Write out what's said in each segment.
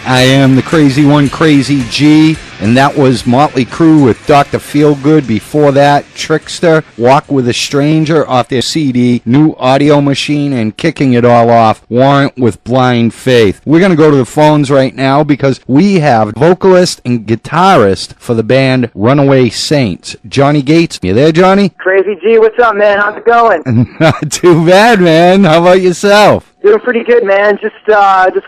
I am the crazy one, Crazy G, and that was Motley Crue with Dr. Feelgood. Before that, Trickster, Walk with a Stranger off their CD, New Audio Machine, and kicking it all off, Warrant with Blind Faith. We're going to go to the phones right now because we have vocalist and guitarist for the band Runaway Saints, Johnny Gates. You there, Johnny? Crazy G, what's up, man? How's it going? Not too bad, man. How about yourself? Doing pretty good, man. Just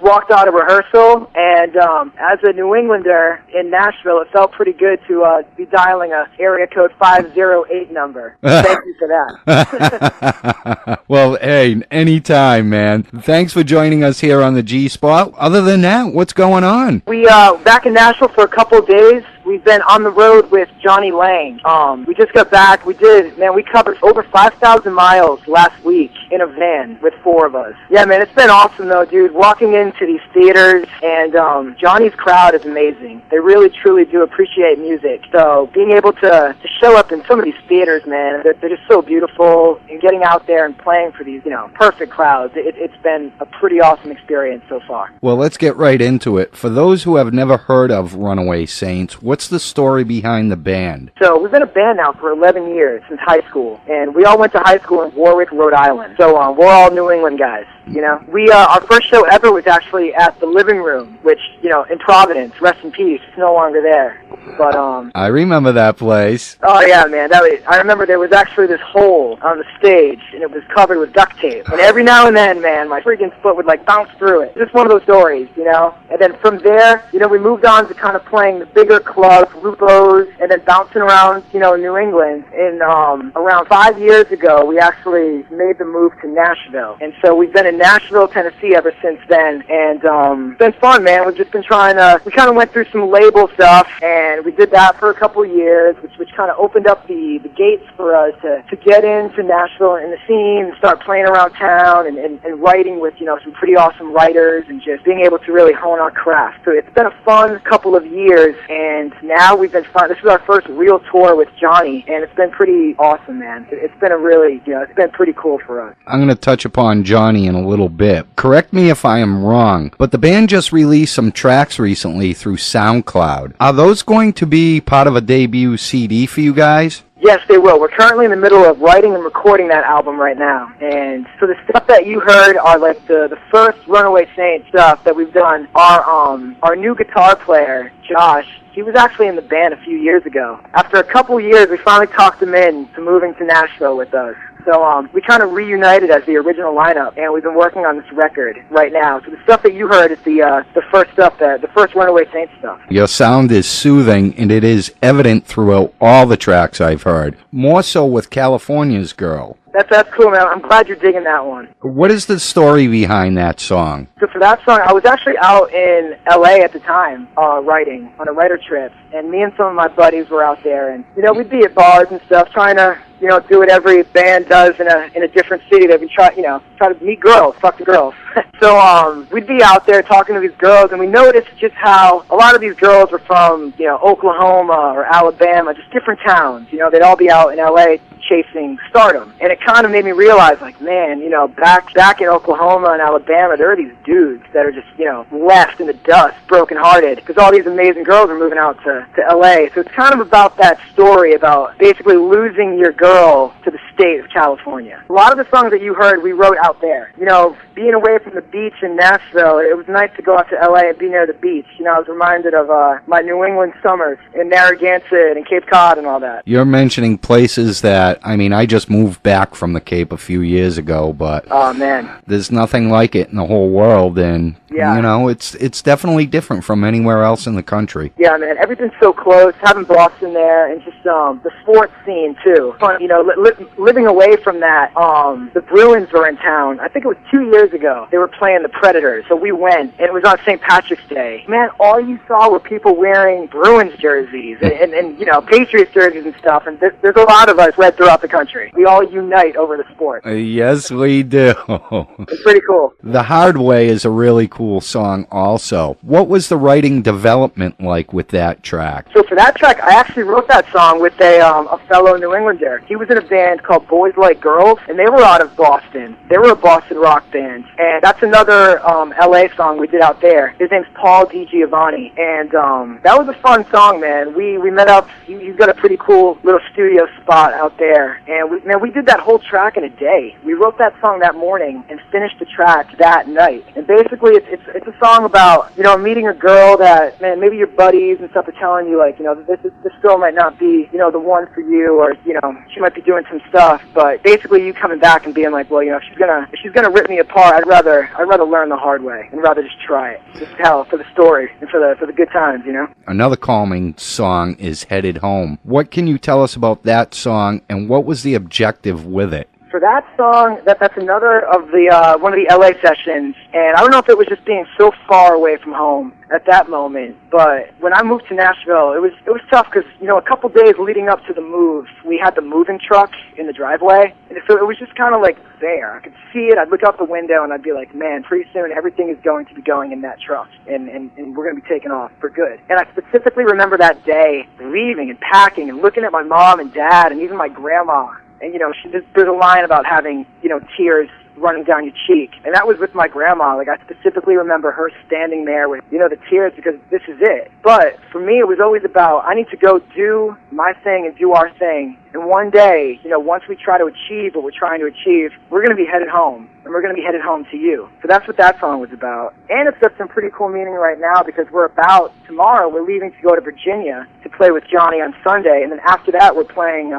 walked out of rehearsal, and as a New Englander in Nashville, it felt pretty good to be dialing a area code 508 number. Thank you for that. Well, hey, anytime, man. Thanks for joining us here on the G-Spot. Other than that, what's going on? We back in Nashville for a couple of days. We've been on the road with Johnny Lang. We just got back. We covered over 5,000 miles last week in a van with 4 of us. Yeah, man, it's been awesome, though, dude. Walking into these theaters, and Johnny's crowd is amazing. They really, truly do appreciate music. So being able to show up in some of these theaters, man, they're just so beautiful, and getting out there and playing for these, perfect crowds, it's been a pretty awesome experience so far. Well, let's get right into it. For those who have never heard of Runaway Saints, what's the story behind the band? So we've been a band now for 11 years, since high school, and we all went to high school in Warwick, Rhode Island. So we're all New England guys, We our first show ever was actually at the Living Room, which, in Providence, rest in peace, it's no longer there. But I remember that place. Oh yeah, man. I remember there was actually this hole on the stage, and it was covered with duct tape. And every now and then, man, my freaking foot would bounce through it. Just one of those stories, And then from there, we moved on to kind of playing the bigger clubs, Lupos, and then bouncing around, New England. And around 5 years ago, we actually made the move to Nashville. And so we've been in Nashville, Tennessee ever since then. And it's been fun, man. We've just been we kind of went through some label stuff, and we did that for a couple of years, which kind of opened up the gates for us to get into Nashville and the scene and start playing around town and writing with, some pretty awesome writers and just being able to really hone our craft. So it's been a fun couple of years, and now we've been fun. This is our first real tour with Johnny, and it's been pretty awesome, man. It's been it's been pretty cool for us. I'm going to touch upon Johnny in a little bit. Correct me if I am wrong, but the band just released some tracks recently through SoundCloud. Are those going to be part of a debut CD for you guys? Yes, they will. We're currently in the middle of writing and recording that album right now. And so the stuff that you heard are the first Runaway Saints stuff that we've done. Our new guitar player, Josh, he was actually in the band a few years ago. After a couple years, we finally talked him in to moving to Nashville with us. So we kind of reunited as the original lineup, and we've been working on this record right now. So the stuff that you heard is the first stuff, the first Runaway Saints stuff. Your sound is soothing, and it is evident throughout all the tracks I've heard. More so with California's Girl. That's cool, man. I'm glad you're digging that one. What is the story behind that song? So for that song, I was actually out in L.A. at the time, writing on a writer trip, and me and some of my buddies were out there, and we'd be at bars and stuff, trying to do what every band does in a different city. That we try to meet girls, fuck the girls. So we'd be out there talking to these girls, and we noticed just how a lot of these girls were from Oklahoma or Alabama, just different towns. They'd all be out in L.A. chasing stardom, and it kind of made me realize, man, back in Oklahoma and Alabama, there are these dudes that are just left in the dust, brokenhearted, because all these amazing girls are moving out to L.A. So it's kind of about that story about basically losing your girl to the state of California. A lot of the songs that you heard, we wrote out there. Being away from the beach in Nashville, it was nice to go out to L.A. and be near the beach. I was reminded of my New England summers in Narragansett and Cape Cod and all that. You're mentioning places that, I just moved back from the Cape a few years ago, but oh man, there's nothing like it in the whole world, and it's definitely different from anywhere else in the country. Yeah, man, everything's so close. Having Boston there, and just the sports scene too. Living away from that, the Bruins were in town. I think it was 2 years ago. They were playing the Predators, so we went, and it was on St. Patrick's Day. Man, all you saw were people wearing Bruins jerseys and Patriots jerseys and stuff. And there's a lot of us red throughout throughout the country. We all unite over the sport. Yes, we do. It's pretty cool. The Hard Way is a really cool song also. What was the writing development like with that track? So for that track, I actually wrote that song with a fellow New Englander. He was in a band called Boys Like Girls, and they were out of Boston. They were a Boston rock band, and that's another LA song we did out there. His name's Paul DiGiovanni, and that was a fun song, man. We met up. He's got a pretty cool little studio spot out there, and we did that whole track in a day. We wrote that song that morning and finished the track that night. And basically, it's a song about, you know, meeting a girl that, man, maybe your buddies and stuff are telling you, like, you know, this girl might not be, you know, the one for you, or, you know, she might be doing some stuff, but basically you coming back and being like, well, you know, if she's gonna rip me apart, I'd rather learn the hard way and rather just try it. Just hell for the story and for the good times, you know. Another calming song is Headed Home. What can you tell us about that song, and what was the objective with it? For that song, that's another of the one of the LA sessions, and I don't know if it was just being so far away from home at that moment, but when I moved to Nashville, it was tough because, you know, a couple days leading up to the move, we had the moving truck in the driveway, and so it was just kind of like there. I could see it. I'd look out the window and I'd be like, man, pretty soon everything is going to be going in that truck, and we're going to be taking off for good. And I specifically remember that day leaving and packing and looking at my mom and dad and even my grandma. And, you know, there's a line about having, you know, tears running down your cheek. And that was with my grandma. Like, I specifically remember her standing there with, you know, the tears, because this is it. But for me, it was always about, I need to go do my thing and do our thing. And one day, you know, once we try to achieve what we're trying to achieve, we're going to be headed home. And we're going to be headed home to you. So that's what that song was about. And it's got some pretty cool meaning right now, because tomorrow we're leaving to go to Virginia to play with Johnny on Sunday. And then after that, we're playing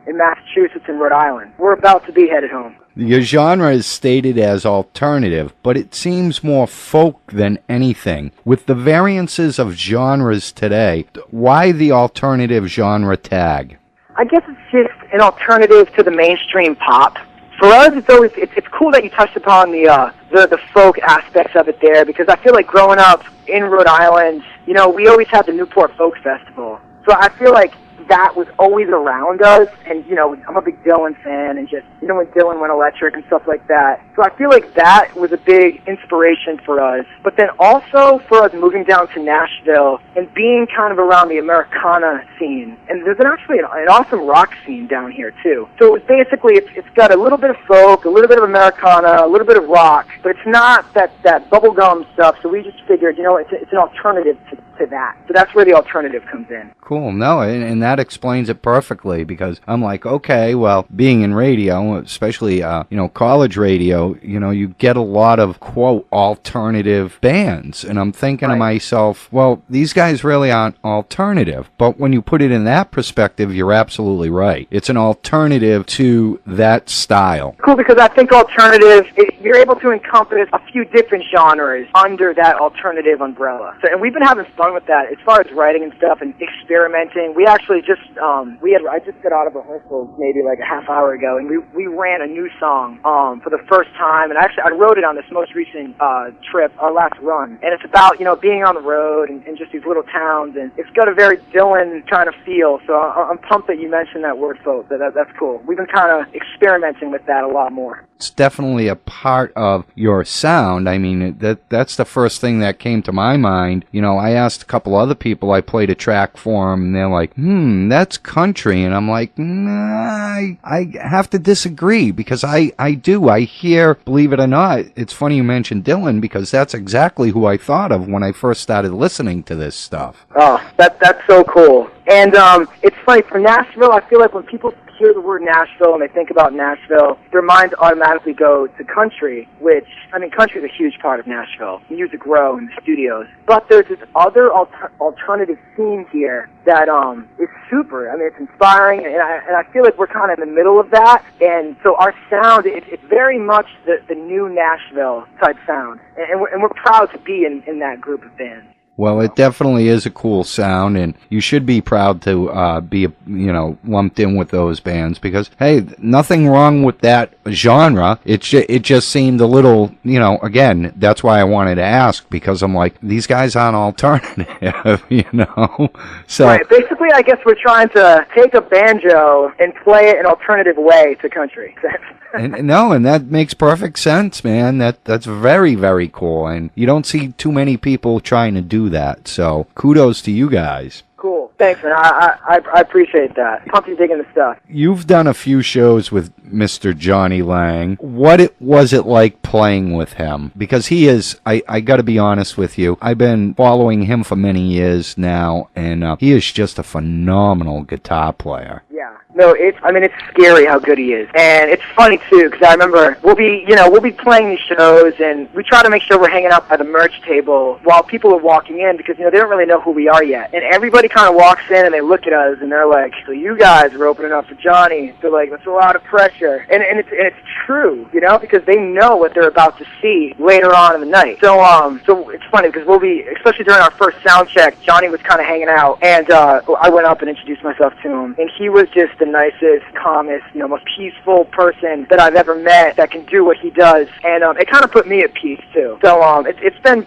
in Massachusetts and Rhode Island. We're about to be headed home. Your genre is stated as alternative, but it seems more folk than anything. With the variances of genres today, why the alternative genre tag? I guess it's just an alternative to the mainstream pop. For us, it's cool that you touched upon the folk aspects of it there, because I feel like growing up in Rhode Island, you know, we always had the Newport Folk Festival. So I feel like that was always around us, and, you know, I'm a big Dylan fan, and just, you know, when Dylan went electric and stuff like that. So I feel like that was a big inspiration for us. But then also for us moving down to Nashville and being kind of around the Americana scene. And there's actually an awesome rock scene down here, too. So it's basically, it's got a little bit of folk, a little bit of Americana, a little bit of rock, but it's not that bubblegum stuff. So we just figured, you know, it's an alternative to that. So that's where the alternative comes in. Cool. No, and that explains it perfectly, because I'm like, okay, well, being in radio, especially, you know, college radio, you know, you get a lot of, quote, alternative bands. And I'm thinking to myself, well, these guys really aren't alternative. But when you put it in that perspective, you're absolutely right. It's an alternative to that style. Cool, because I think alternative, you're able to encompass a few different genres under that alternative umbrella. So, and we've been having fun with that as far as writing and stuff and experimenting. We actually just I just got out of rehearsal maybe like a half hour ago, and we ran a new song for the first time, and I wrote it on this most recent trip, our last run, and it's about, you know, being on the road and just these little towns, and it's got a very Dylan kind of feel. So I'm pumped that you mentioned that word, folk. That's cool. We've been kind of experimenting with that a lot more. It's definitely a part of your sound. I mean, that's the first thing that came to my mind. You know, I asked a couple other people, I played a track for them, and they're like, that's country. And I'm like, nah, I have to disagree, because I hear, believe it or not, it's funny you mentioned Dylan, because that's exactly who I thought of when I first started listening to this stuff. Oh, that's so cool. And it's funny, for Nashville, I feel like when people hear the word Nashville and they think about Nashville, their minds automatically go to country, which, I mean, country is a huge part of Nashville. Music grow in the studios. But there's this other alternative scene here that is super. I mean, it's inspiring, and I feel like we're kind of in the middle of that. And so our sound, it's very much the new Nashville type sound. And we're proud to be in that group of bands. Well, it definitely is a cool sound, and you should be proud to be, lumped in with those bands because, hey, nothing wrong with that genre. It just seemed a little, again, that's why I wanted to ask because I'm like, these guys aren't alternative, So right. Basically, I guess we're trying to take a banjo and play it an alternative way to country. and that makes perfect sense, man. That's very, very cool, and you don't see too many people trying to do that. So kudos to you guys. Cool. Thanks, man. I appreciate that. Pumped you digging the stuff. You've done a few shows with Mr. Johnny Lang. Was it like playing with him? Because he is, I got to be honest with you, I've been following him for many years now, and he is just a phenomenal guitar player. Yeah. No, it's scary how good he is. And it's funny, too, because I remember we'll be playing these shows, and we try to make sure we're hanging out by the merch table while people are walking in because, they don't really know who we are yet. And everybody kind of walks in, and they look at us, and they're like, so you guys are opening up for Johnny. They're like, that's a lot of pressure. And it's true, because they know what they're about to see later on in the night. So it's funny because we'll be, especially during our first sound check, Johnny was kind of hanging out, and I went up and introduced myself to him, and he was just the nicest, calmest, most peaceful person that I've ever met that can do what he does, and it kind of put me at peace too. So it's been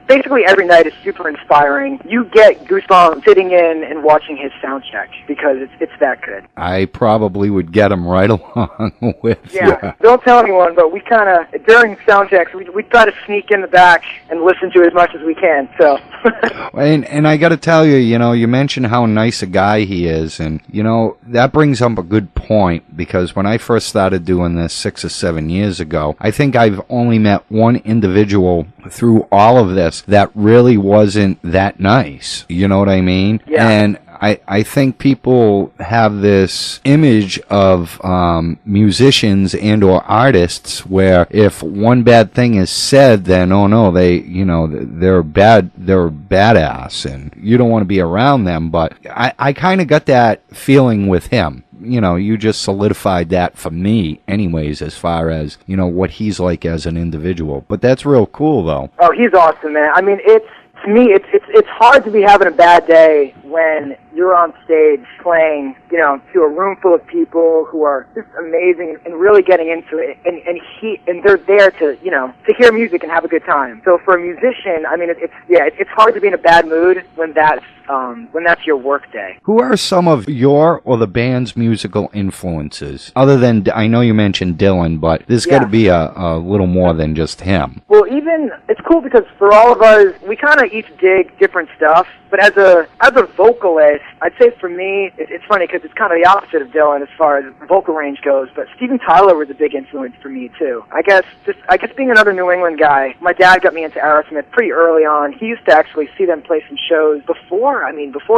basically every night is super inspiring. You get goosebumps sitting in and watching his sound check because it's that good. I probably would get him right along with you. Yeah, don't tell anyone, but we kind of, during sound checks, we try to sneak in the back and listen to as much as we can, so. and I got to tell you, you mentioned how nice a guy he is, and, that brings up a good point, because when I first started doing this 6 or 7 years ago, I think I've only met one individual through all of this that really wasn't that nice. You know what I mean? Yeah. And I think people have this image of musicians and or artists where if one bad thing is said, then oh no, they're badass and you don't want to be around them. But I kind of got that feeling with him. You just solidified that for me anyways, as far as, what he's like as an individual. But that's real cool, though. Oh, he's awesome, man. To me, it's hard to be having a bad day when you're on stage playing, to a room full of people who are just amazing and really getting into it, and they're there to hear music and have a good time. So for a musician, it's hard to be in a bad mood when that's your work day. Who are some of your or the band's musical influences? Other than, I know you mentioned Dylan, but there's got to be a little more than just him. Well, it's cool because for all of us, we kind of each dig different stuff. But as a vocalist, I'd say for me, it's funny because it's kind of the opposite of Dylan as far as vocal range goes. But Steven Tyler was a big influence for me too. I guess being another New England guy, my dad got me into Aerosmith pretty early on. He used to actually see them play some shows before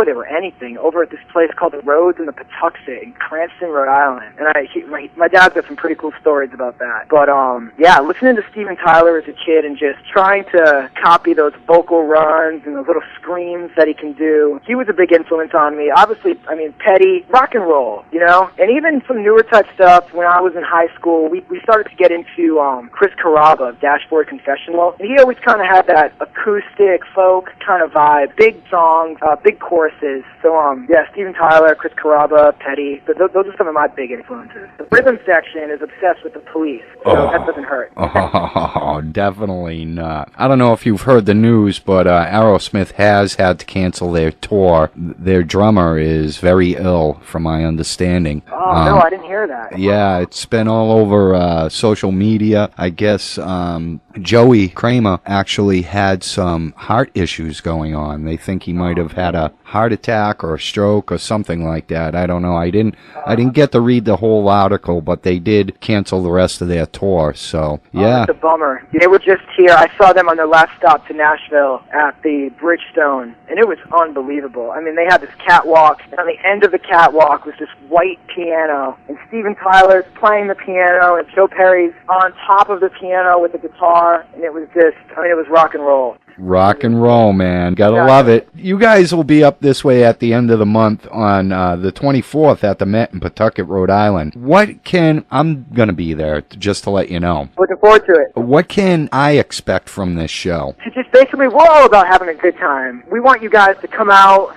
they were anything, over at this place called the Rhodes in the Patuxent in Cranston, Rhode Island. And my dad's got some pretty cool stories about that. But listening to Steven Tyler as a kid and just trying to copy those vocal runs and those little screams that he can do, he was a big influence on me. Obviously, Petty, rock and roll, and even some newer type stuff. When I was in high school, we started to get into Chris Carrabba of Dashboard Confessional, and he always kind of had that acoustic folk kind of vibe, big songs, big choruses. So Steven Tyler, Chris Carrabba, Petty, those are some of my big influences. The rhythm section is obsessed with the Police, so that doesn't hurt. Oh, definitely not. I don't know if you've heard the news, but Aerosmith has had to cancel their tour. Their drummer is very ill, from my understanding. Oh, no, I didn't hear that. Yeah, it's been all over social media. I guess Joey Kramer actually had some heart issues going on. They think he might have had a heart attack or a stroke or something like that. I don't know. I didn't get to read the whole article, but they did cancel the rest of their tour. So yeah, that's a bummer. They were just here. I saw them on their last stop to Nashville at the Bridgestone, and it was unbelievable. They had this catwalk, and on the end of the catwalk was this white piano, and Steven Tyler's playing the piano, and Joe Perry's on top of the piano with the guitar, and it was just, it was rock and roll. Rock and roll, man. Gotta love it. You guys will be up this way at the end of the month on the 24th at the Met in Pawtucket, Rhode Island. I'm gonna be there, just to let you know. Looking forward to it. What can I expect from this show? It's just basically, we're all about having a good time. We want you guys to come out.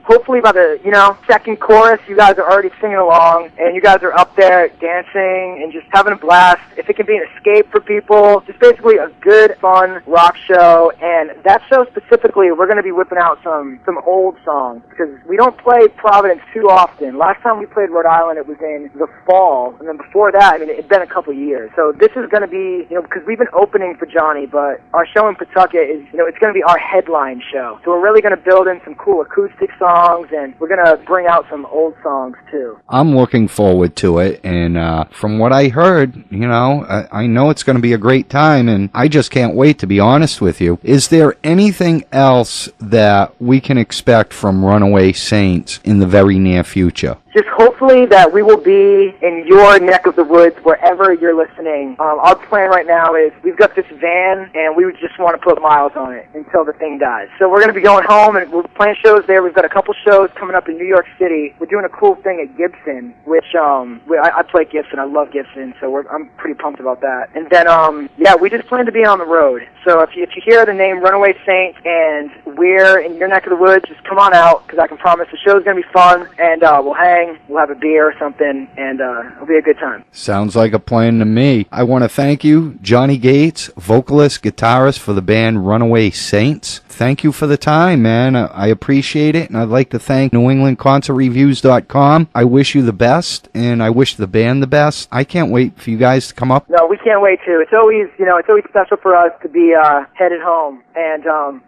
Hopefully by the second chorus, you guys are already singing along, and you guys are up there dancing and just having a blast. If it can be an escape for people, just basically a good, fun rock show. And that show specifically, we're going to be whipping out some old songs, because we don't play Providence too often. Last time we played Rhode Island, it was in the fall, and then before that, it'd been a couple years. So this is going to be, because we've been opening for Johnny, but our show in Pawtucket is, it's going to be our headline show. So we're really going to build in some cool acoustic songs, and we're going to bring out some old songs too. I'm looking forward to it, and from what I heard, I know it's going to be a great time, and I just can't wait, to be honest with you. Is there anything else that we can expect from Runaway Saints in the very near future? Just hopefully that we will be in your neck of the woods, wherever you're listening. Our plan right now is we've got this van, and we just want to put miles on it until the thing dies. So we're going to be going home, and we're playing shows there. We've got a couple shows coming up in New York City. We're doing a cool thing at Gibson, which I play Gibson. I love Gibson, so I'm pretty pumped about that. And then, we just plan to be on the road. So if you hear the name Runaway Saints and we're in your neck of the woods, just come on out, because I can promise the show's going to be fun, and we'll hang. We'll have a beer or something, and it'll be a good time. Sounds like a plan to me. I want to thank you, Johnny Gates, vocalist, guitarist for the band Runaway Saints. Thank you for the time, man. I appreciate it, and I'd like to thank NewEnglandConcertReviews.com. I wish you the best, and I wish the band the best. I can't wait for you guys to come up. No, we can't wait to. It's always, it's always special for us to be headed home, and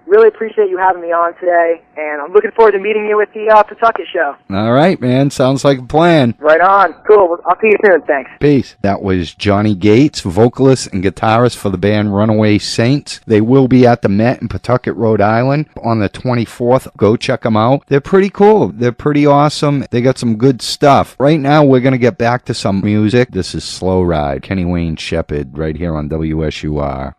really appreciate you having me on today, and I'm looking forward to meeting you at the Pawtucket show. All right, man. Sounds like a plan. Right on. Cool. I'll see you soon. Thanks. Peace. That was Johnny Gates, vocalist and guitarist for the band Runaway Saints. They will be at the Met in Pawtucket, Rhode Island on the 24th. Go check them out. They're pretty cool. They're pretty awesome. They got some good stuff. Right now, we're going to get back to some music. This is Slow Ride. Kenny Wayne Shepherd right here on WSUR.